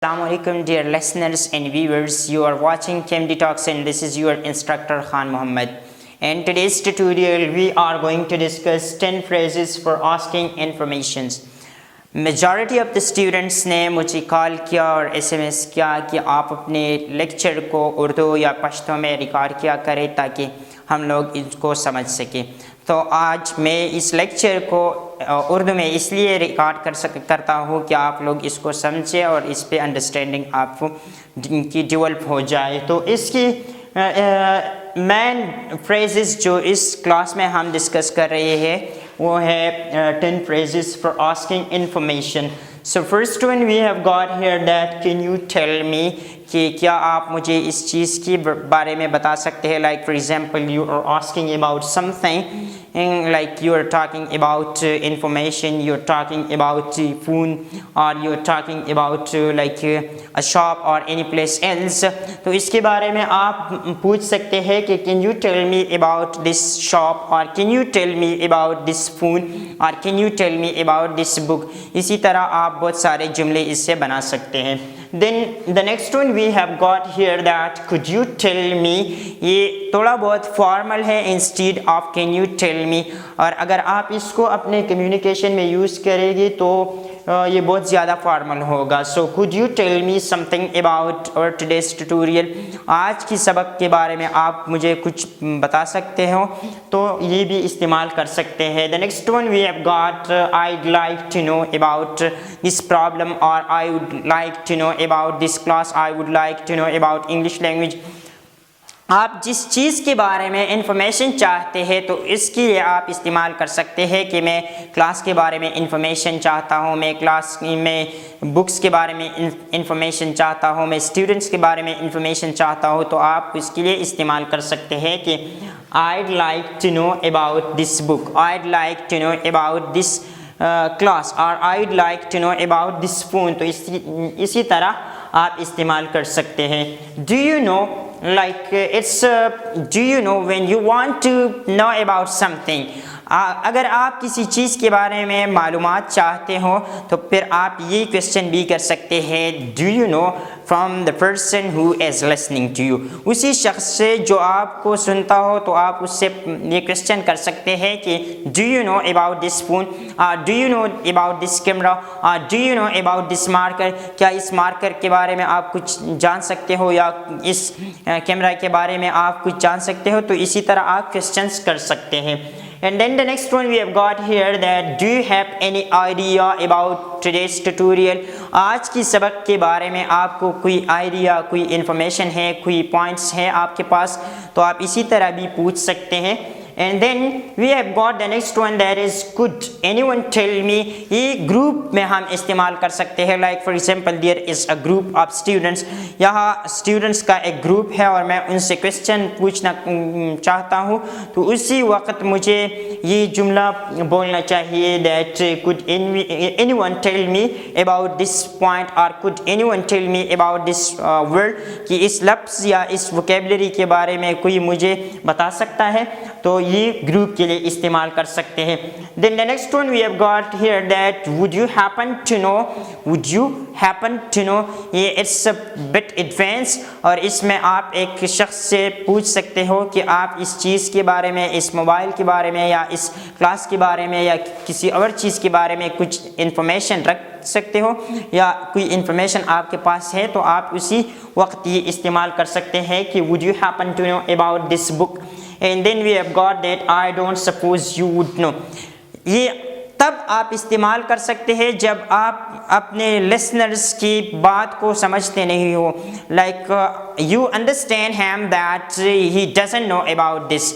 Assalamu alaikum dear listeners and viewers. You are watching KMD Talks and this is your instructor Khan Muhammad. In today's tutorial we are going to discuss 10 phrases for asking informations. Majority of the students نے مجھے کال کیا اور SMS کیا کہ آپ اپنے lecture کو اردو یا پشتو میں ریکارڈ کیا کریں تاکہ ہم لوگ اس کو سمجھ سکیں. تو آج میں اس لیکچر کو اردو میں اس لیے ریکارڈ کرتا ہوں کہ آپ لوگ اس کو سمجھیں اور اس پہ انڈرسٹینڈنگ آپ کی ڈیولپ ہو جائے. تو اس کی مین فریزز جو اس کلاس میں ہم ڈسکس کر رہے ہیں وہ ہے 10 phrases for asking information. So first one we have got here that can you tell me کہ کیا آپ مجھے اس چیز کی بارے میں بتا سکتے ہیں. Like for example you are asking about something like you are talking about information, you are talking about phone or you are talking about like a shop or any place else. تو اس کے بارے میں آپ پوچھ سکتے ہیں کہ can you tell me about this shop or can you tell me about this phone or can you tell me about this book. اسی طرح آپ بہت سارے جملے اس سے بنا سکتے ہیں. Then the next one we have got here that could you tell me. یہ تھوڑا بہت فارمل ہے instead of can you tell me, اور اگر آپ اس کو اپنے کمیونیکیشن میں یوز کریں گے تو یہ بہت زیادہ فارمل ہوگا. So could you tell me something about our today's tutorial. آج کی سبق کے بارے میں آپ مجھے کچھ بتا سکتے ہو تو یہ بھی استعمال کر سکتے ہیں. The next one we have got I'd like to know about this problem or I would like to know about this class, I would like to know about English language. آپ جس چیز کے بارے میں انفارمیشن چاہتے ہیں تو اس کے لیے آپ استعمال کر سکتے ہیں کہ میں کلاس کے بارے میں انفارمیشن چاہتا ہوں, میں کلاس میں بکس کے بارے میں انفارمیشن چاہتا ہوں, میں اسٹوڈنٹس کے بارے میں انفارمیشن چاہتا ہوں. تو آپ اس کے لیے استعمال کر سکتے ہیں کہ I'd like to know about this book, I'd like to know about this class or I'd like to know about this phone. تو اسی طرح آپ استعمال کر سکتے ہیں. Do you know like it's do you know when you want to know about something. اگر آپ کسی چیز کے بارے میں معلومات چاہتے ہو تو پھر آپ یہ کویسچن بھی کر سکتے ہیں do you know from the person who is listening to you. اسی شخص سے جو آپ کو سنتا ہو تو آپ اس سے یہ کویسچن کر سکتے ہیں کہ do you know about this phone or do you know about this camera or do you know about this marker. کیا اس مارکر کے بارے میں آپ کچھ جان سکتے ہو یا اس کیمرہ کے بارے میں آپ کچھ جان سکتے ہو. تو اسی طرح آپ کویسچنس کر سکتے ہیں. And then the next one we have got here that do you have any idea about today's tutorial. آج کی سبق کے بارے میں آپ کو کوئی آئیڈیا, کوئی انفارمیشن ہے, کوئی پوائنٹس ہیں آپ کے پاس تو آپ اسی طرح بھی پوچھ سکتے ہیں. And then we have got the next one that is could anyone tell me. یہ گروپ میں ہم استعمال کر سکتے ہیں. Like for example there is a group of students. یہاں اسٹوڈنٹس کا ایک گروپ ہے اور میں ان سے کویسچن پوچھنا چاہتا ہوں تو اسی وقت مجھے یہ جملہ بولنا چاہیے that could anyone tell me about this point or could anyone tell me about this word. کہ اس لفظ یا اس ووکیبلری کے بارے میں کوئی مجھے بتا سکتا ہے تو یہ گروپ کے لیے استعمال کر سکتے ہیں. Then the next one we have got here that would you happen to know. Would you happen to know. یہ it's a bit advanced اور اس میں آپ ایک شخص سے پوچھ سکتے ہو کہ آپ اس چیز کے بارے میں, اس موبائل کے بارے میں یا اس کلاس کے بارے میں یا کسی اور چیز کے بارے میں کچھ انفارمیشن رکھ سکتے ہو یا کوئی انفارمیشن آپ کے پاس ہے تو آپ اسی وقت یہ استعمال کر سکتے ہیں کہ would you happen to know about this book. And then we have got that I don't suppose you would know. یہ تب آپ استعمال کر سکتے ہیں جب آپ اپنے لسنرز کی بات کو سمجھتے نہیں ہو. Like you understand him that he doesn't know about this.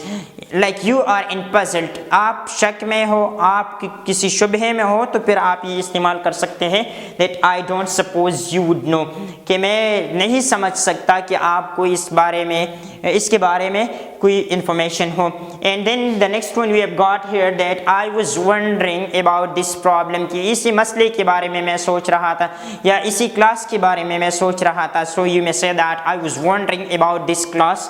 Like you are in puzzled. آپ شک میں ہو, آپ کسی شبہے میں ہو تو پھر آپ یہ استعمال کر سکتے ہیں that I don't suppose you would know. کہ میں نہیں سمجھ سکتا کہ آپ کو اس کے بارے میں کوئی information who. And then the next one we have got here that I was wondering about this problem. کہ اسی مسئلے کے بارے میں سوچ رہا تھا یا اسی کلاس کے بارے میں سوچ رہا تھا. So you may say that I was wondering about this class.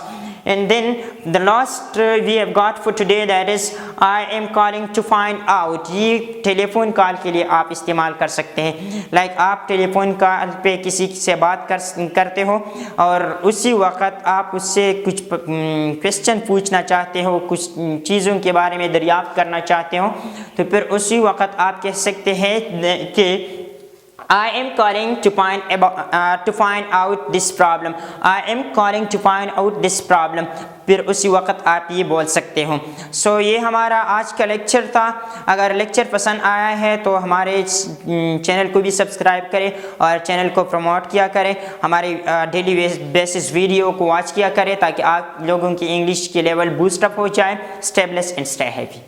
And then the last we have got for today, that is I am calling to find out. یہ ٹیلیفون کال کے لیے آپ استعمال کر سکتے ہیں. لائک آپ telephone call پہ کسی سے بات کرتے ہو اور اسی وقت آپ اس سے کچھ کویشچن پوچھنا چاہتے ہو, کچھ چیزوں کے بارے میں دریافت کرنا چاہتے ہو, تو پھر اسی وقت آپ کہہ سکتے ہیں کہ I am calling to find out this problem. I am calling to find out this problem. پھر اسی وقت آپ یہ بول سکتے ہو. سو یہ ہمارا آج کا لیکچر تھا. اگر لیکچر پسند آیا ہے تو ہمارے چینل کو بھی سبسکرائب کریں اور چینل کو پروموٹ کیا کریں. ہمارے ڈیلی بیسس ویڈیو کو واچ کیا کریں تاکہ آپ لوگوں کی انگلش کی لیول بوسٹ اپ ہو جائے. Stay blessed and stay happy.